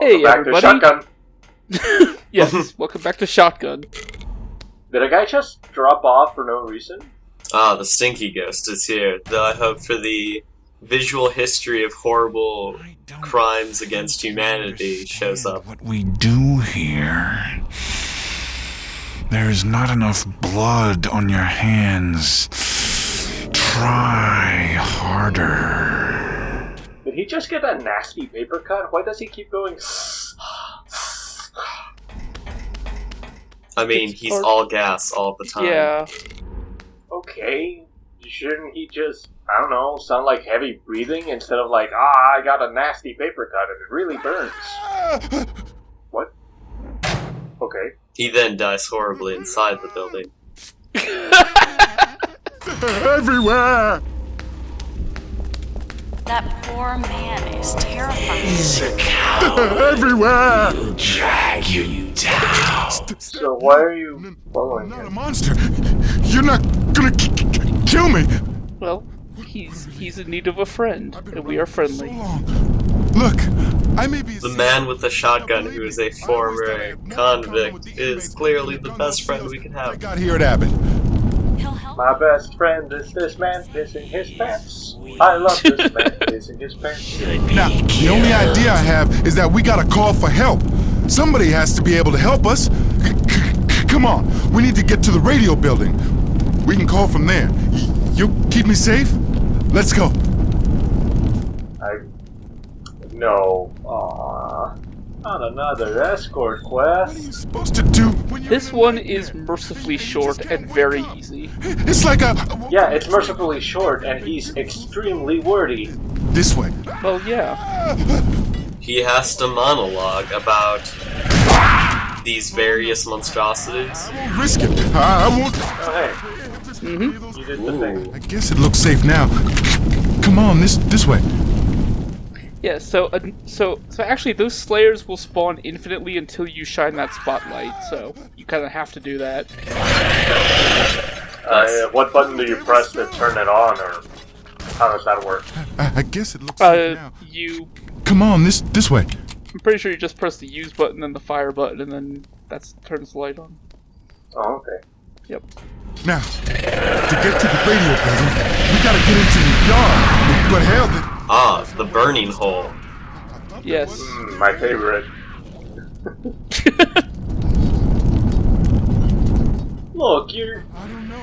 Hey, Back to everybody. Shotgun. Yes, welcome back to Shotgun. Did a guy just drop off for no reason? Ah, the Stinky Ghost is here. Though I hope for the visual history of horrible crimes against humanity shows up. What we do here. There is not enough blood on your hands. Try harder. Did he just get a nasty paper cut? Why does he keep going? I mean, he's all gas all the time. Yeah. Okay. Shouldn't he just, I don't know, sound like heavy breathing instead of like, I got a nasty paper cut and it really burns? What? Okay. He then dies horribly inside the building. Everywhere! That poor man is terrifying. He's a coward. Everywhere! He'll drag you down. So why are you following I'm not a him? monster. You're not gonna kill me. Well, he's in need of a friend, and we are friendly. So long. Look, I may be The man with the shotgun, who is a former convict, is clearly the best friend we can I have. got here at Abbott. He'll help. My best friend is this man pissing his pants. I love this man pissing his pants. Now, the only idea I have is that we gotta call for help. Somebody has to be able to help us. Come on, we need to get to the radio building. We can call from there. You keep me safe? Let's go. No. Aww. Not another escort What are quest. you supposed to do when you're This one is mercifully short and very easy. It's like a... Yeah, it's mercifully short and he's extremely wordy. This way. Well, yeah. He has to monologue about these various monstrosities. I won't risk it. I won't... Oh, hey, you did the thing. I guess it looks safe now. Come on, this way. Yeah, so actually those slayers will spawn infinitely until you shine that spotlight, so you kind of have to do that. What button do you press to turn it on, or how does that work? I guess it looks safe now. You... Come on, this way. I'm pretty sure you just press the use button, then the fire button, and then that turns the light on. Oh, okay. Yep. Now, to get to the radio building, we gotta get into the yard. But hell, Ah, the burning hole. Yes. My favorite. Look,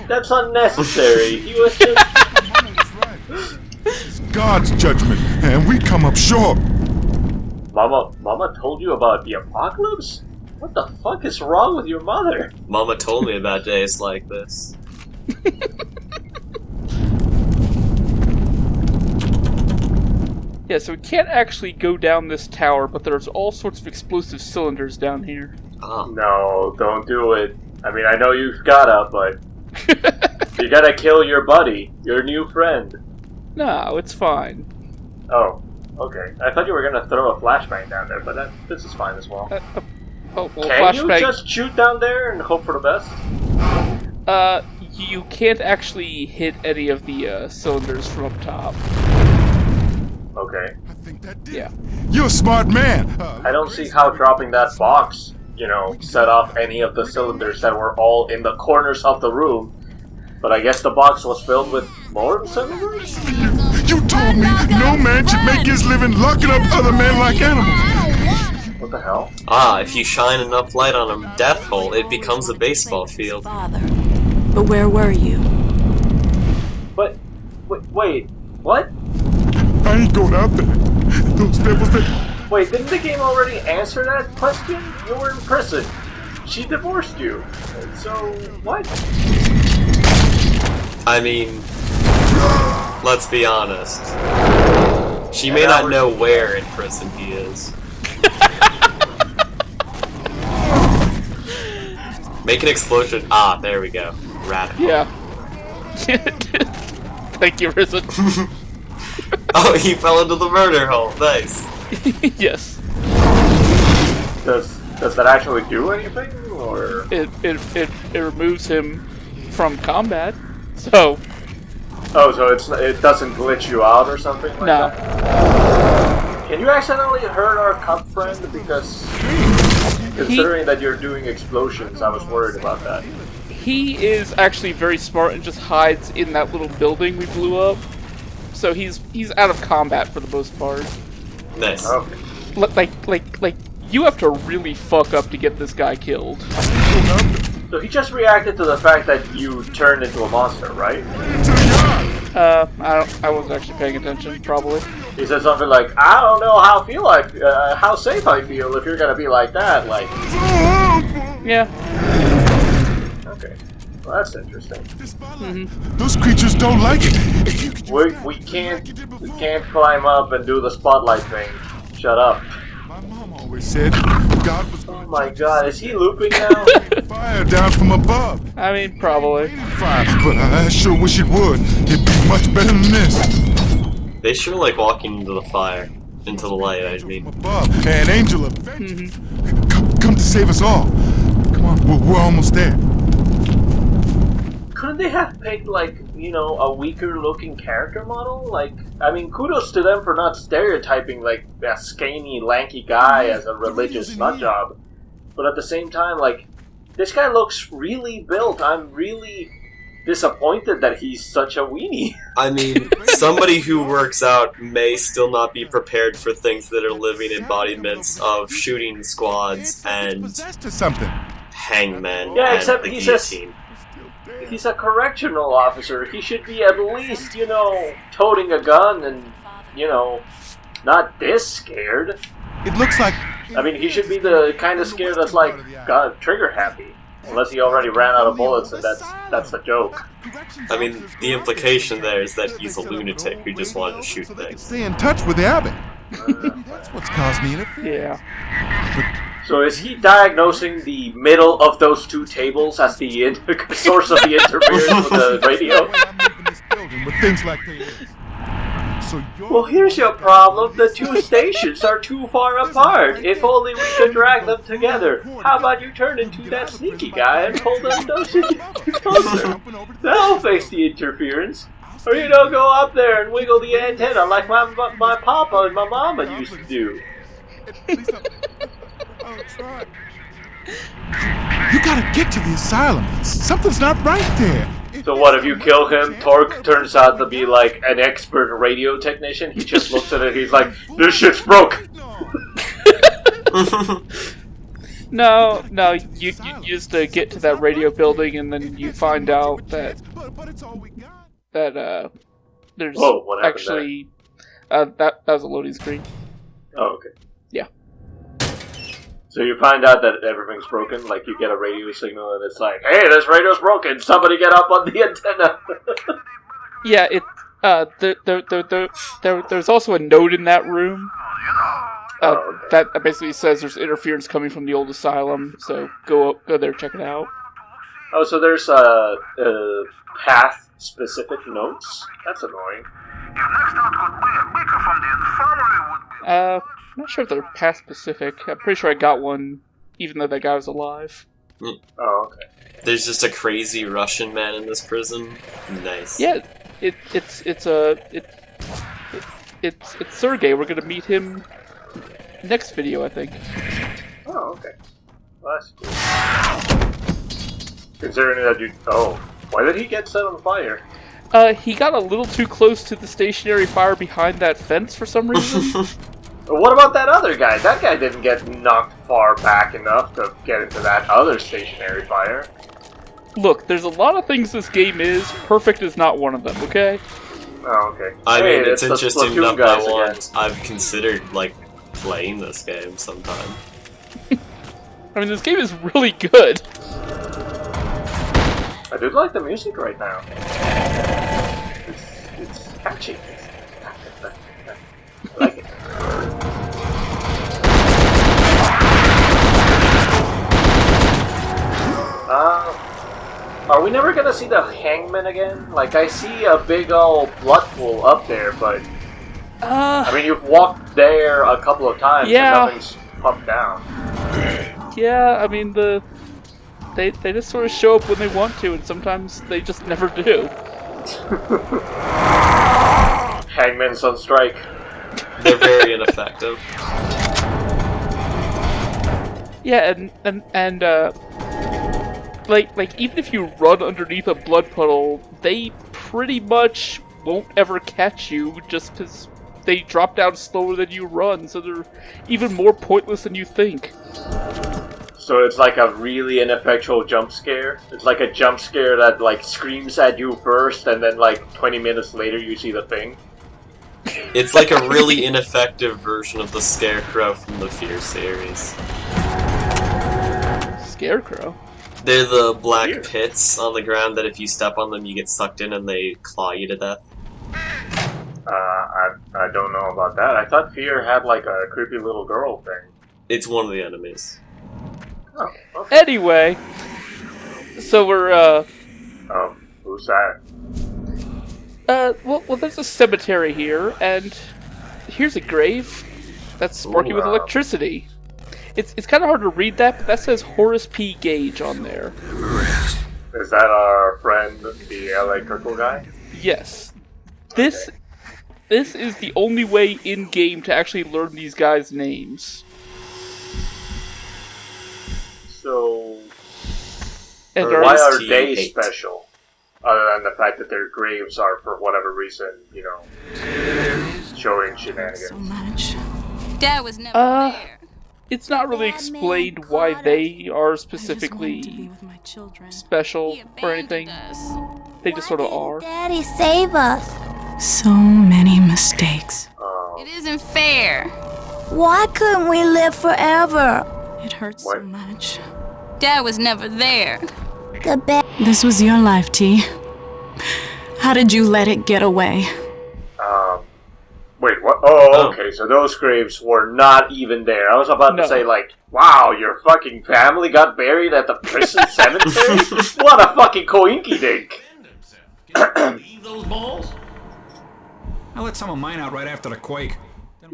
that's unnecessary. He was just... This is God's judgment, and we come up short. Mama told you about the apocalypse? What the fuck is wrong with your mother? Mama told me about days like this. Yeah, so we can't actually go down this tower, but there's all sorts of explosive cylinders down here. Ah, No, don't do it. I mean, I know you've gotta, but you gotta kill your buddy, your new friend. No, it's fine. Oh, okay. I thought you were gonna throw a flashbang down there, but this is fine as well. Oh, well, Can you flashbang. just shoot down there and hope for the best? You can't actually hit any of the cylinders from up top. Okay. I think that did. Yeah. You're a smart man. I don't see how dropping that box, set off any of the cylinders that were all in the corners of the room. But I guess the box was filled with more cylinders? You told me no man should make his living locking up other men like animals. What the hell? ah, if you shine enough light on a death hole, it becomes a baseball field. Father. But where were you? But, wait, what? I ain't going out there. Those devils that... Wait, didn't the game already answer that question? You were in prison. She divorced you. So, what? I mean, let's be honest. She may not know where in prison he is. Make an explosion. Ah, there we go. Radical. Yeah. Thank you, Risen. Oh, he fell into the murder hole. Nice. Yes. Does that actually do anything, or? It removes him from combat. So. Oh, so it doesn't glitch you out or something like No. that? Can you accidentally hurt our cub friend? Because considering that you're doing explosions, I was worried about that. He is actually very smart and just hides in that little building we blew up. So he's out of combat for the most part. Nice. Okay. Like you have to really fuck up to get this guy killed. So he just reacted to the fact that you turned into a monster, right? I wasn't actually paying attention, probably. He said something like, "I don't know how how safe I feel if you're gonna be like that." Like, Yeah. okay, well, that's interesting. Those creatures don't like it. If you could We can't climb up and do the spotlight thing. Shut up. My mom always said God was Oh going my god, is he looping now? to fire down from above. I mean, probably. Fire, but I sure wish it would. It'd be much better than this. They sure like walking into the fire. Into the light, I mean. Above, an angel of vengeance. Come to save us all. Come on, we're almost there. Couldn't they have picked, like, you know, a weaker looking character model? Like, I mean, kudos to them for not stereotyping, like, a skinny, lanky guy as a religious nutjob. But at the same time, like, this guy looks really built. I'm really disappointed that he's such a weenie. I mean, somebody who works out may still not be prepared for things that are living embodiments of shooting squads and Possessed to something. hangmen Yeah, and except the he says- guillotine. He's a correctional officer. He should be at least, you know, toting a gun and, you know, not this scared. It looks like. I mean, he should be the kind of scared that's like, God, trigger happy. Unless he already ran out of bullets, and that's the joke. I mean, the implication there is that he's a lunatic who just wanted to shoot things. Stay in touch with the Abbott. That's what's caused me to. Yeah. So is he diagnosing the middle of those two tables as the source of the interference with the radio? With things like this. So Well, here's your problem. The two stations are too far apart. If only we could drag them together. How about you turn into that sneaky guy and pull them closer? That'll fix the interference. Or, you know, go up there and wiggle the antenna like my papa and my mama used to do. You gotta get to the asylum. Something's not right there. So what, if you kill him, Torque turns out to be like an expert radio technician? He just looks at it, he's like, this shit's broke! No, you just get to that radio building and then you find out that there's Whoa, what happened actually that was a loading screen. Oh, okay. Yeah. So you find out that everything's broken, like you get a radio signal and it's like, hey, this radio's broken, somebody get up on the antenna! Yeah, there's also a note in that room that basically says there's interference coming from the old asylum, so go there, check it out. Oh, so there's path-specific notes? That's annoying. I'm not sure if they're path specific. I'm pretty sure I got one, even though that guy was alive. Oh, okay. There's just a crazy Russian man in this prison. Nice. Yeah, it's Sergey. We're gonna meet him next video, I think. Oh, okay. Well, that's cool. Considering that you... Oh, why did he get set on fire? He got a little too close to the stationary fire behind that fence for some reason. What about that other guy? That guy didn't get knocked far back enough to get into that other stationary fire. Look, there's a lot of things this game is. Perfect is not one of them, okay? Oh, okay. I mean, it's the interesting Splatoon enough guys I've considered, like, playing this game sometime. I mean, this game is really good. I do like the music right now. It's catchy. I like it. Are we never gonna see the hangman again? Like, I see a big old blood pool up there, but... I mean, you've walked there a couple of times Yeah. and nothing's pumped down. Yeah, I mean, they just sort of show up when they want to, and sometimes they just never do. Hangman's on strike. They're very ineffective. Yeah, and like even if you run underneath a blood puddle, they pretty much won't ever catch you just because they drop down slower than you run, so they're even more pointless than you think. So it's like a really ineffectual jump scare? It's like a jump scare that like screams at you first, and then like 20 minutes later you see the thing? It's like a really ineffective version of the Scarecrow from the Fear series. Scarecrow? They're the black Fear. pits on the ground that if you step on them you get sucked in and they claw you to death. I don't know about that. I thought Fear had like a creepy little girl thing. It's one of the enemies. Oh, okay. Anyway, so we're Who's that? well, there's a cemetery here, and here's a grave that's sparking with electricity. It's kind of hard to read that, but that says Horace P. Gage on there. Is that our friend, the electrical guy? Yes. This is the only way in-game to actually learn these guys' names. So, And why are T8. they special? Other than the fact that their graves are, for whatever reason, showing So shenanigans. much. Dad was never there. it's not really explained why they are specifically With my children. special He or abandoned anything. us. They just sort of are. Daddy, save us. So many mistakes. It isn't fair. Why couldn't we live forever? It hurts What? so much. Dad was never there. The bad. This was your life, T. How did you let it get away? Wait, what? Oh, okay, so those graves were not even there. I was about No. to say, like, wow, your fucking family got buried at the prison cemetery? What a fucking coinky-dink. Leave those balls? I let some of mine out right after the quake.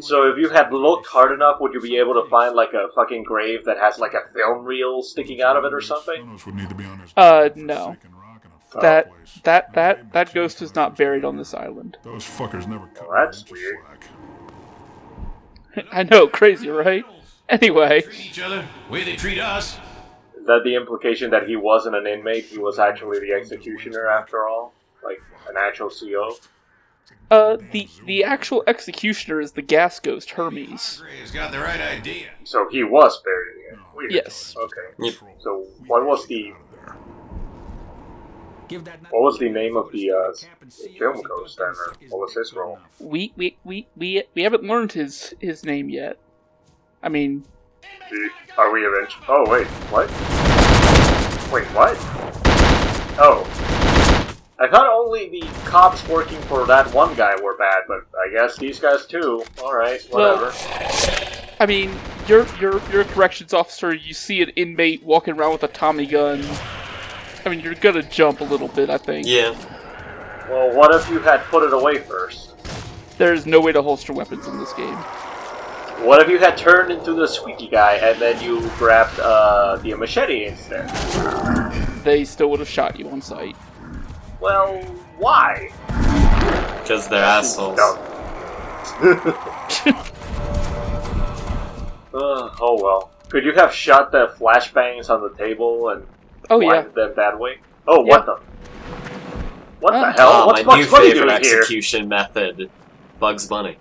So if you had looked hard enough, would you be able to find, like, a fucking grave that has, like, a film reel sticking out of it or something? No. Oh. That ghost is not buried on this island. Those fuckers never cut Well, that's weird. I know, crazy, right? Anyway, Each other, way they treat us. Is that the implication that he wasn't an inmate? He was actually the executioner after all? Like, an actual CO? the actual executioner is the gas ghost Hermes. Gray's got the right idea. So he was buried again. Weird. Yes. Okay. Yep. So what was the name of the film ghost then? Or what was his role? We haven't learned his name yet. I mean, Are we eventually? Oh wait, what? Wait, what? Oh, I thought only the cops working for that one guy were bad, but I guess these guys too. All right, whatever. I mean, you're a corrections officer. You see an inmate walking around with a Tommy gun. I mean, you're gonna jump a little bit, I think. Yeah. Well, what if you had put it away first? There's no way to holster weapons in this game. What if you had turned into the squeaky guy and then you grabbed the machete instead? They still would have shot you on sight. Well, why? Because they're assholes. No. Oh well. Could you have shot the flashbangs on the table and Oh yeah. blinded them that way? Oh, Yeah. what the? What the hell? Oh, What's my new Bugs Bunny favorite doing here? execution method. Bugs Bunny.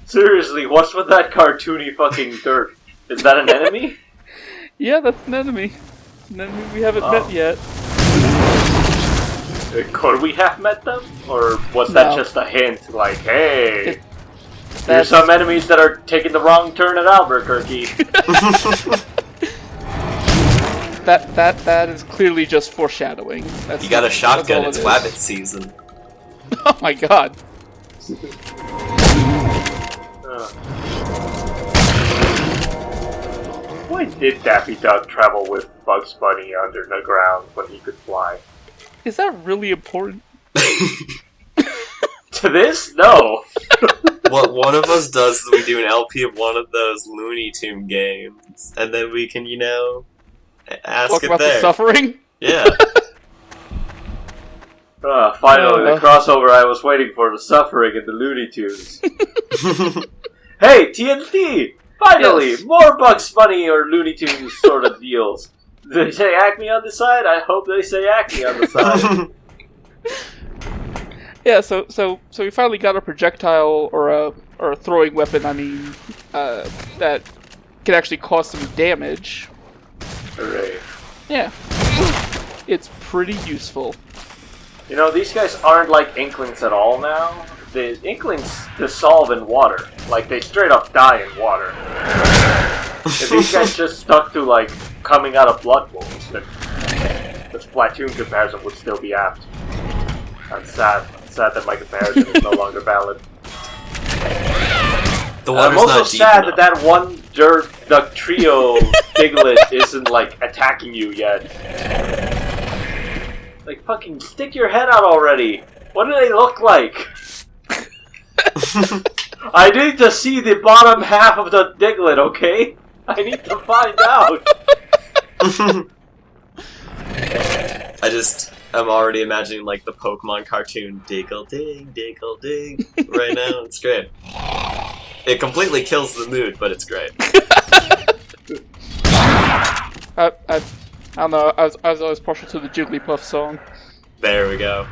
Seriously, what's with that cartoony fucking dirt? Is that an enemy? Yeah, that's an enemy. An enemy we haven't met yet. Could we have met them? Or was that No. just a hint? Like, hey, That's there's some enemies that are taking the wrong turn at Albuquerque. that is clearly just foreshadowing. That's You got a that's shotgun, all it's it is. Wabbit season. Oh my god. Why did Daffy Duck travel with Bugs Bunny under the ground when he could fly? Is that really important? To this? No. What one of us does is we do an LP of one of those Looney Tune games, and then we can, ask Talk it about there. the suffering? Yeah. Finally, the crossover I was waiting for, the suffering and the Looney Tunes. Hey, TNT! Finally! Yes. More Bugs Bunny or Looney Tunes sort of deals. Did they say Acme on the side? I hope they say Acme on the side. Yeah, so we finally got a projectile or a throwing weapon. I mean, that can actually cause some damage. Hooray. Yeah, it's pretty useful. You know, these guys aren't like Inklings at all now. The Inklings dissolve in water. Like, they straight up die in water. If these guys just stuck to, like, coming out of blood wounds, then the Splatoon comparison would still be apt. I'm sad. I'm sad that my comparison is no longer valid. I'm also sad that that one Duck Trio Diglett isn't, like, attacking you yet. Like, fucking stick your head out already! What do they look like? I need to see the bottom half of the Diglett, okay? I need to find out! I'm already imagining, like, the Pokemon cartoon, diggle dig, right now. It's great. It completely kills the mood, but it's great. I don't know, I was always partial to the Jigglypuff song. There we go.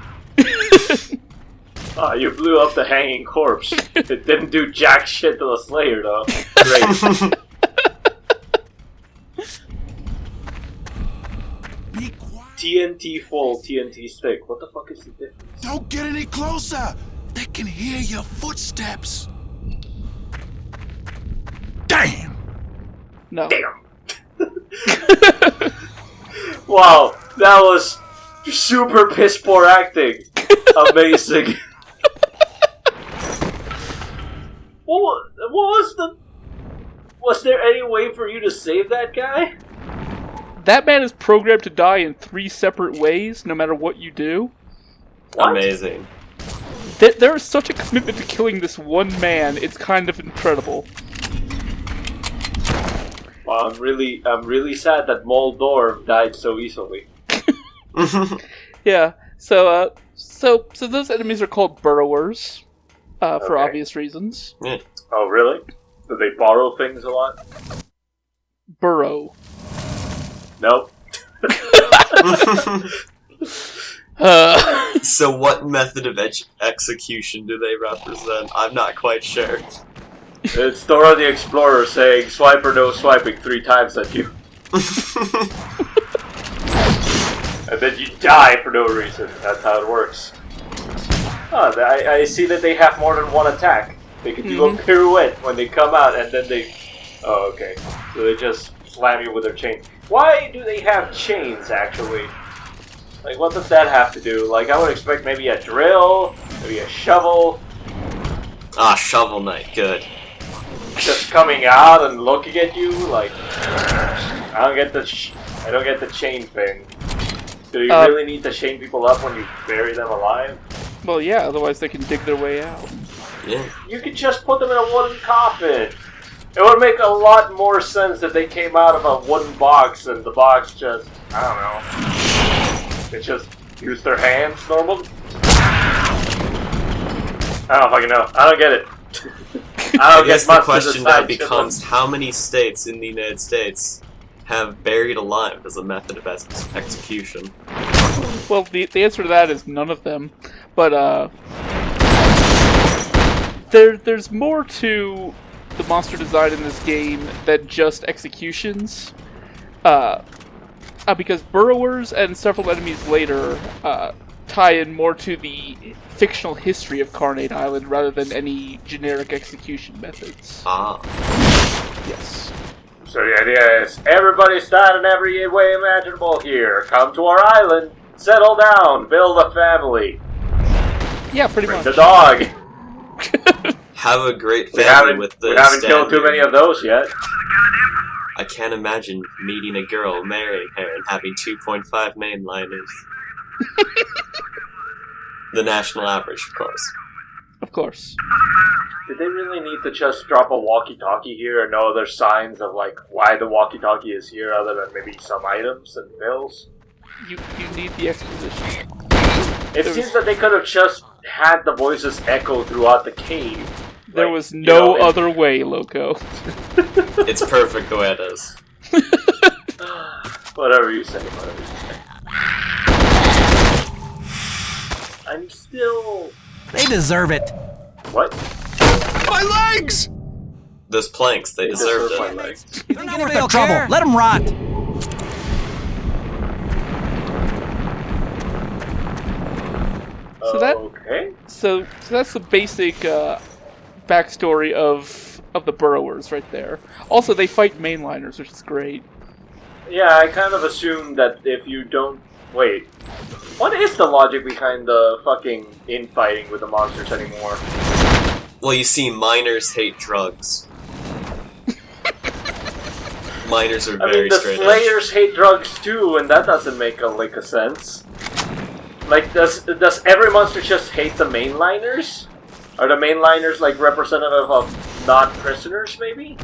Oh, you blew up the hanging corpse. It didn't do jack shit to the Slayer, though. Great. TNT full, TNT stick. What the fuck is the difference? Don't get any closer! They can hear your footsteps! Damn! No. Damn! Wow, that was super piss poor acting. Amazing. What was the... Was there any way for you to save that guy? That man is programmed to die in 3 separate ways, no matter what you do. What? Amazing. There is such a commitment to killing this one man, it's kind of incredible. Well, I'm really sad that Moldor died so easily. Yeah, so those enemies are called burrowers, for Okay. obvious reasons. Yeah. Oh, really? Do they borrow things a lot? Burrow. Nope. So what method of execution do they represent? I'm not quite sure. It's Dora the Explorer saying, swipe or no swiping 3 times at you. And then you die for no reason. That's how it works. Oh, I see that they have more than one attack. They can do a pirouette when they come out, and then they... Oh, okay. So they just slam you with their chain. Why do they have chains, actually? Like, what does that have to do? Like, I would expect maybe a drill, maybe a shovel. Ah, Shovel Knight, good. Just coming out and looking at you, like... I don't get the chain thing. Do you really need to chain people up when you bury them alive? Well, yeah, otherwise they can dig their way out. Yeah. You could just put them in a wooden coffin. It would make a lot more sense if they came out of a wooden box and the box just, I don't know, they just use their hands normally. I don't fucking know. I don't get it. I guess the question now becomes, how many states in the United States have buried alive as a method of execution? Well, the answer to that is none of them. But, there's more to the monster design in this game than just executions. Because burrowers and several enemies later tie in more to the fictional history of Carnate Island rather than any generic execution methods. Ah. Yes. So the idea is, everybody start in every way imaginable here. Come to our island, settle down, build a family. Yeah, pretty Bring much. the dog. Have a great family with the We haven't killed too many of those yet. I can't imagine meeting a girl, marrying her, and having 2.5 mainliners. The national average, of course. Of course. Did they really need to just drop a walkie-talkie here and no other signs of, like, why the walkie-talkie is here other than maybe some items and bills? You need the exposition. It seems that they could have just had the voices echo throughout the cave. There was no other way, Loco. It's perfect the way it is. Whatever you say, I'm still... They deserve it. What? My legs! Those planks, they deserved my it. legs. They're not worth the trouble. Let them rot. So that's the basic backstory of the Burrowers right there. Also, they fight mainliners, which is great. Yeah, I kind of assumed that if you don't... Wait. What is the logic behind the fucking infighting with the monsters anymore? Well, you see, miners hate drugs. Miners are very the straight Slayers hate drugs too, and that doesn't make a lick of sense. Like, does every monster just hate the mainliners? Are the mainliners like representative of non-prisoners, maybe?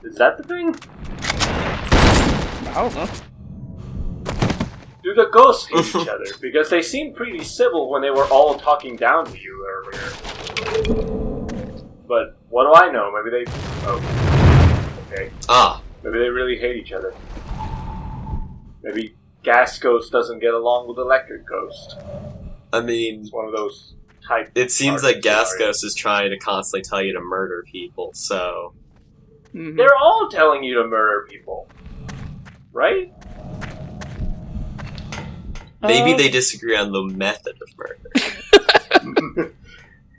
Is that the thing? I don't know. Do the ghosts hate each other? Because they seemed pretty civil when they were all talking down to you earlier. But what do I know? Maybe they... Oh. Okay. Ah. Maybe they really hate each other. Maybe Gas Ghost doesn't get along with Electric Ghost. I mean... It's one of those type... It seems like Gas Ghost is trying to constantly tell you to murder people, so... Mm-hmm. They're all telling you to murder people. Right? Maybe they disagree on the method of murder.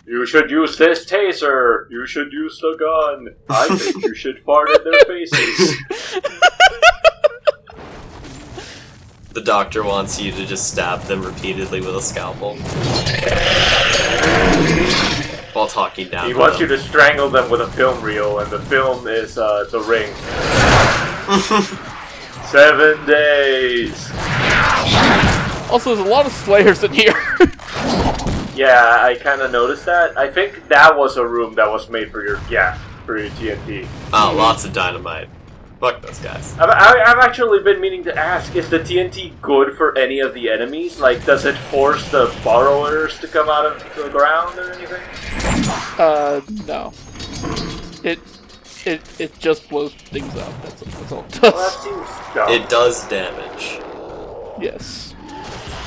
You should use this taser. You should use the gun. I think you should fart in their faces. The doctor wants you to just stab them repeatedly with a scalpel. While talking down. He wants you to strangle them with a film reel, and the film is The Ring. 7 days. Also, there's a lot of Slayers in here. Yeah, I kind of noticed that. I think that was a room that was made for your TNT. Oh, lots of dynamite. Fuck those guys. I've actually been meaning to ask, is the TNT good for any of the enemies? Like, does it force the borrowers to come out of the ground or anything? No. It just blows things up. That's all it does. Well, that seems dumb. It does damage. Yes.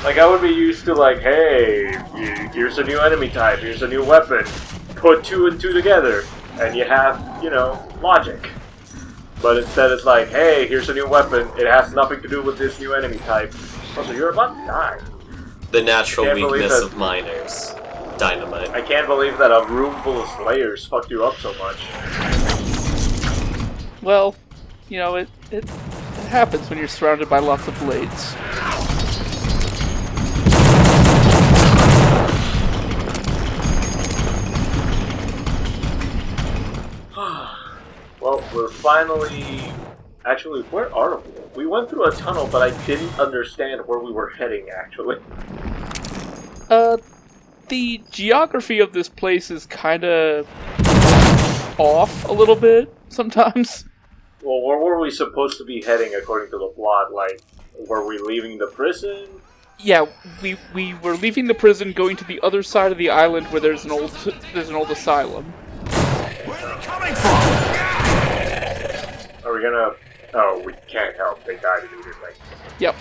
Like, I would be used to, like, hey, here's a new enemy type, here's a new weapon, put 2 and 2 together, and you have, you know, logic. But instead it's like, hey, here's a new weapon, it has nothing to do with this new enemy type. Also, you're about to die. The natural weakness of miners. Dynamite. I can't believe that a room full of Slayers fucked you up so much. Well, you know, it happens when you're surrounded by lots of blades. Well, we're finally... Actually, where are we? We went through a tunnel, but I didn't understand where we were heading, actually. The geography of this place is kinda... off a little bit, sometimes. Well, where were we supposed to be heading according to the plot? Like, were we leaving the prison? Yeah, we were leaving the prison, going to the other side of the island where there's an old asylum. Where are they coming from? Are we gonna... Oh, we can't help. They died immediately. Yep.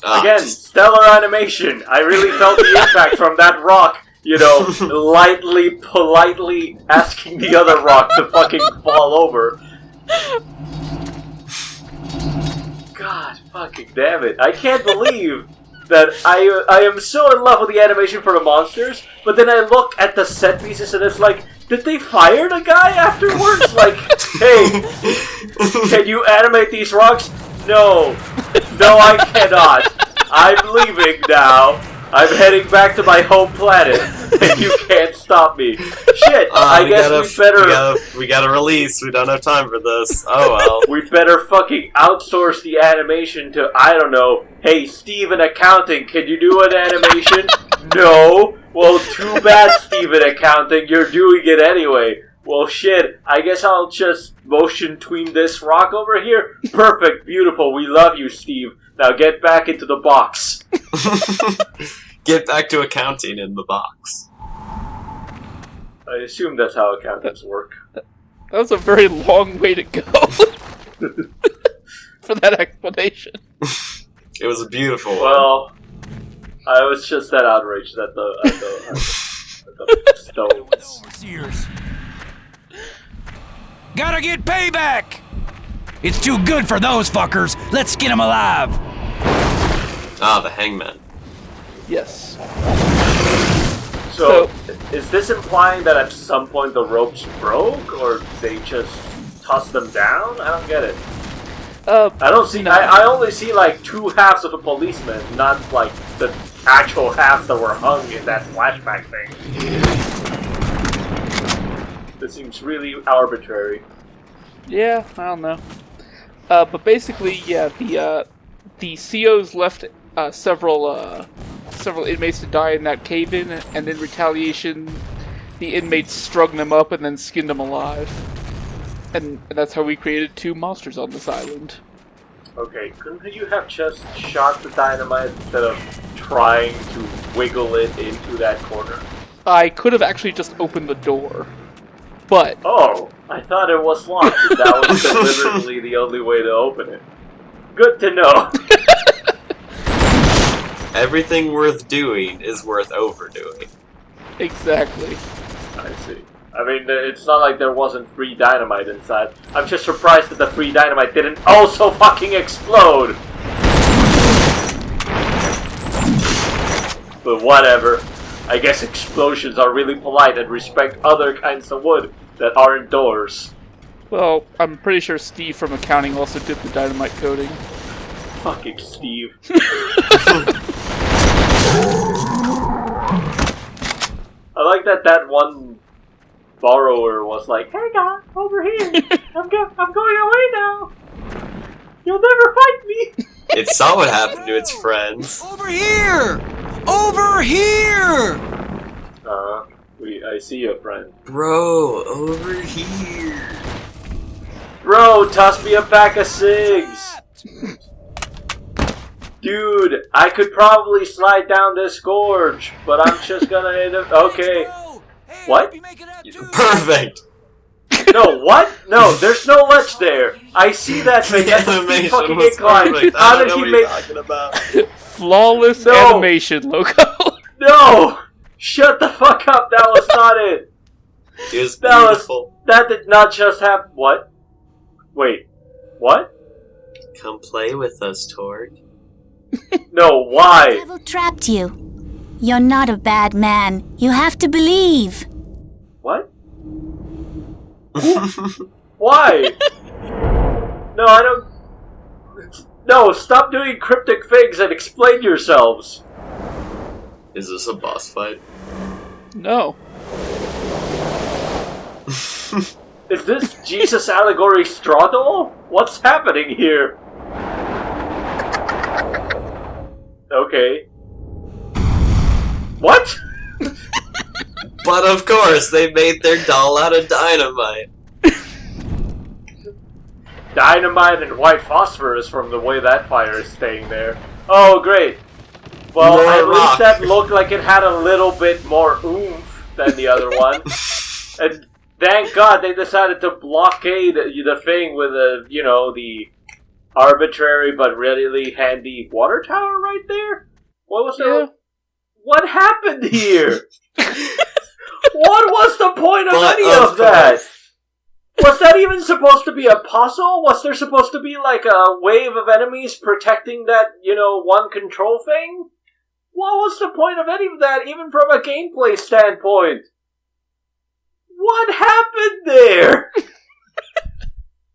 Again, stellar animation! I really felt the impact from that rock, you know, lightly, politely asking the other rock to fucking fall over. God fucking damn it. I can't believe that I am so in love with the animation for the monsters, but then I look at the set pieces and it's like, did they fire the guy afterwards? Like, hey, can you animate these rocks? No. No, I cannot. I'm leaving now. I'm heading back to my home planet, and you can't stop me. Shit, I guess we gotta release. We don't have time for this. Oh well. We better fucking outsource the animation to, I don't know, hey, Steve in accounting, can you do an animation? No. Well, too bad, Steve in accounting, you're doing it anyway. Well, shit, I guess I'll just motion tween this rock over here. Perfect, beautiful, we love you, Steve. Now get back into the box. Get back to accounting in the box. I assume that's how accountants work. That was a very long way to go for that explanation. It was a beautiful one. Well, I was just that outraged at the stones. Overseers. Gotta get payback! It's too good for those fuckers. Let's get them alive. Ah, the hangman. Yes. So, is this implying that at some point the ropes broke, or they just tossed them down? I don't get it. I don't see. No. I only see like two halves of a policeman, not like the actual halves that were hung in that flashback thing. This seems really arbitrary. Yeah, I don't know. But basically, yeah, the COs left several inmates to die in that cave-in, and in retaliation, the inmates strung them up and then skinned them alive. And that's how we created 2 monsters on this island. Okay, couldn't you have just shot the dynamite instead of trying to wiggle it into that corner? I could have actually just opened the door, but... Oh, I thought it was locked, and that was deliberately the only way to open it. Good to know. Everything worth doing is worth overdoing. Exactly. I see. I mean, it's not like there wasn't free dynamite inside. I'm just surprised that the free dynamite didn't also fucking explode! But whatever. I guess explosions are really polite and respect other kinds of wood that aren't doors. Well, I'm pretty sure Steve from accounting also did the dynamite coding. Fucking Steve. I like that one borrower was like, "Hey guy, over here. I'm going away now. You'll never fight me." It saw what happened to its friends. Over here! Over here! I see you, friend. Bro, over here. Bro, toss me a pack of cigs. Dude, I could probably slide down this gorge, but I'm just gonna end up. Okay. What? Perfect. No, what? No, there's no ledge there. I see that thing. The That's a animation fucking was incline. perfect. I How don't did know he what make? you're talking about. Flawless No. animation, logo. No! Shut the fuck up. That was not it. It was That beautiful. That did not just happen. What? Wait. What? Come play with us, Torg. No, why? Devil trapped you. You're not a bad man. You have to believe. What? Why? No, I don't. No, stop doing cryptic things and explain yourselves. Is this a boss fight? No. Is this Jesus allegory straw doll? What's happening here? Okay. What? But of course, they made their doll out of dynamite. Dynamite and white phosphorus from the way that fire is staying there. Oh, great. Well, More at rock. least that looked like it had a little bit more oomph than the other one. And thank God they decided to blockade the thing with the arbitrary but really handy water tower right there. What was that? What happened here? What was the point of But any of of that? course. Was that even supposed to be a puzzle? Was there supposed to be like a wave of enemies protecting that, one control thing? What was the point of any of that, even from a gameplay standpoint? What happened there?